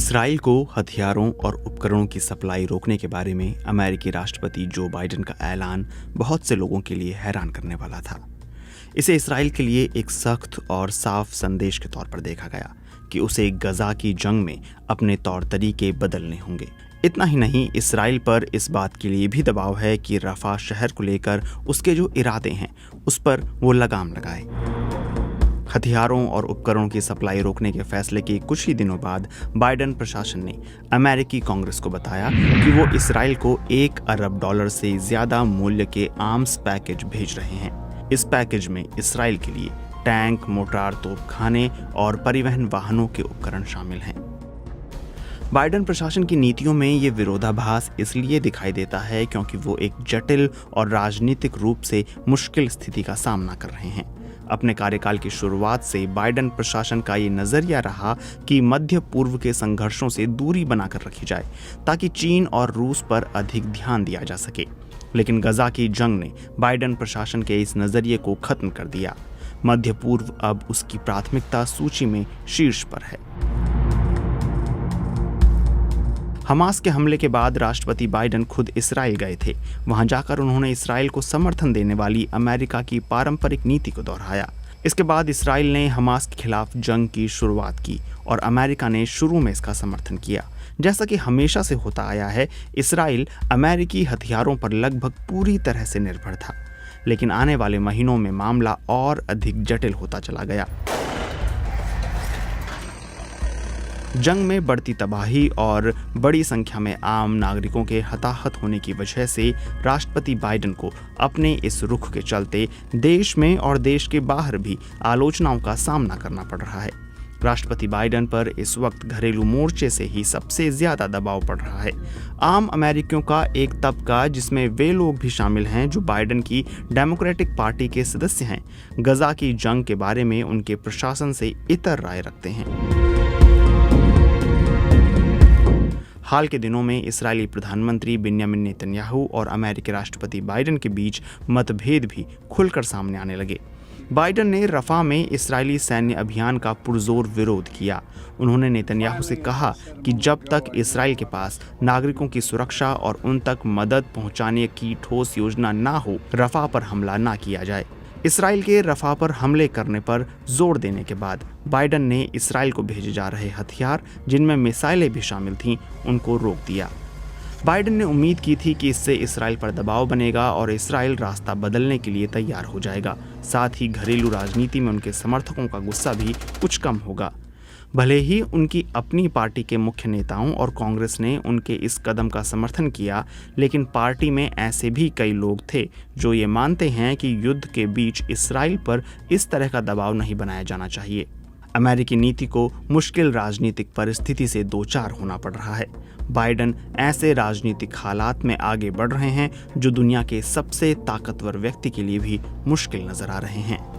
Israel को हथियारों और उपकरणों की सप्लाई रोकने के बारे में अमेरिकी राष्ट्रपति जो बाइडेन का ऐलान बहुत से लोगों के लिए हैरान करने वाला था। इसे इसराइल के लिए एक सख्त और साफ संदेश के तौर पर देखा गया कि उसे गजा की जंग में अपने तौर तरीके बदलने होंगे। इतना ही नहीं, इसराइल पर इस बात के लिए भी दबाव है कि रफा शहर को लेकर उसके जो इरादे हैं उस पर वो लगाम लगाए। हथियारों और उपकरणों की सप्लाई रोकने के फैसले के कुछ ही दिनों बाद बाइडेन प्रशासन ने अमेरिकी कांग्रेस को बताया कि वो इसराइल को $1 अरब से ज्यादा मूल्य के आर्म्स पैकेज भेज रहे हैं। इस पैकेज में इसराइल के लिए टैंक, मोर्टार, तोपखाने और परिवहन वाहनों के उपकरण शामिल हैं। बाइडेन प्रशासन की नीतियों में ये विरोधाभास इसलिए दिखाई देता है क्योंकि वो एक जटिल और राजनीतिक रूप से मुश्किल स्थिति का सामना कर रहे हैं। अपने कार्यकाल की शुरुआत से बाइडेन प्रशासन का ये नजरिया रहा कि मध्य पूर्व के संघर्षों से दूरी बनाकर रखी जाए ताकि चीन और रूस पर अधिक ध्यान दिया जा सके। लेकिन गजा की जंग ने बाइडेन प्रशासन के इस नजरिए को खत्म कर दिया। मध्य पूर्व अब उसकी प्राथमिकता सूची में शीर्ष पर है। हमास के हमले के बाद राष्ट्रपति बाइडेन खुद इसराइल गए थे। वहां जाकर उन्होंने इसराइल को समर्थन देने वाली अमेरिका की पारंपरिक नीति को दोहराया। इसके बाद इसराइल ने हमास के खिलाफ जंग की शुरुआत की और अमेरिका ने शुरू में इसका समर्थन किया। जैसा कि हमेशा से होता आया है, इसराइल अमेरिकी हथियारों पर लगभग पूरी तरह से निर्भर था। लेकिन आने वाले महीनों में मामला और अधिक जटिल होता चला गया। जंग में बढ़ती तबाही और बड़ी संख्या में आम नागरिकों के हताहत होने की वजह से राष्ट्रपति बाइडेन को अपने इस रुख के चलते देश में और देश के बाहर भी आलोचनाओं का सामना करना पड़ रहा है। राष्ट्रपति बाइडेन पर इस वक्त घरेलू मोर्चे से ही सबसे ज्यादा दबाव पड़ रहा है। आम अमेरिकियों का एक तबका, जिसमें वे लोग भी शामिल हैं जो बाइडेन की डेमोक्रेटिक पार्टी के सदस्य हैं, गजा की जंग के बारे में उनके प्रशासन से इतर राय रखते हैं। हाल के दिनों में इस्राएली प्रधानमंत्री बिन्यामिन नेतन्याहू और अमेरिकी राष्ट्रपति बाइडेन के बीच मतभेद भी खुलकर सामने आने लगे। बाइडेन ने रफा में इस्राएली सैन्य अभियान का पुरजोर विरोध किया। उन्होंने नेतन्याहू से कहा कि जब तक इस्राएल के पास नागरिकों की सुरक्षा और उन तक मदद पहुंचाने की ठोस योजना ना हो, रफा पर हमला ना किया जाए। इसराइल के रफा पर हमले करने पर जोर देने के बाद बाइडेन ने इसराइल को भेजे जा रहे हथियार, जिनमें मिसाइलें भी शामिल थीं, उनको रोक दिया। बाइडेन ने उम्मीद की थी कि इससे इसराइल पर दबाव बनेगा और इसराइल रास्ता बदलने के लिए तैयार हो जाएगा। साथ ही घरेलू राजनीति में उनके समर्थकों का गुस्सा भी कुछ कम होगा। भले ही उनकी अपनी पार्टी के मुख्य नेताओं और कांग्रेस ने उनके इस कदम का समर्थन किया, लेकिन पार्टी में ऐसे भी कई लोग थे जो ये मानते हैं कि युद्ध के बीच इसराइल पर इस तरह का दबाव नहीं बनाया जाना चाहिए। अमेरिकी नीति को मुश्किल राजनीतिक परिस्थिति से दो चार होना पड़ रहा है। बाइडेन ऐसे राजनीतिक हालात में आगे बढ़ रहे हैं जो दुनिया के सबसे ताकतवर व्यक्ति के लिए भी मुश्किल नजर आ रहे हैं।